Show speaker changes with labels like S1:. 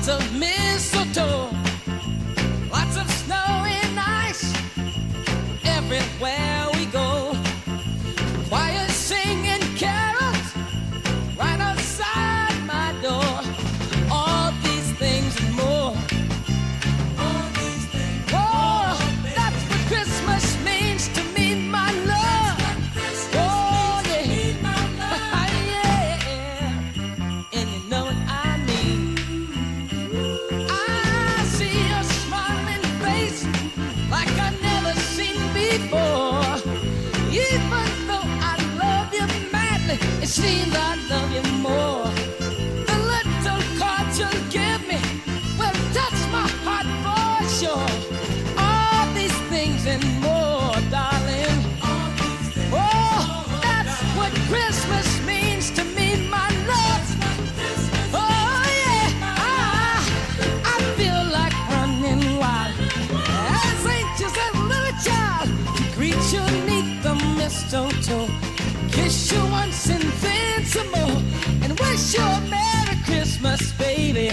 S1: lots of mistletoe, lots of snow and ice everywhere we go. Choir singing carols right outside my door. All these things and more. All these things. Oh, that's what Christmas means to me, my love. Oh, yeah. Yeah. And you know what I mean. I see your smiling face like I've never seen before. Even though I love you madly, it seems I love you more. The little cards you'll give me will touch my heart for sure. All these things and more, darling. Oh, that's what Christmas means to me, my love. Oh, yeah. I feel like running wild as anxious as a little child to greet you neath the mistletoe, kiss you once and then some more, and wish you a Merry Christmas, baby.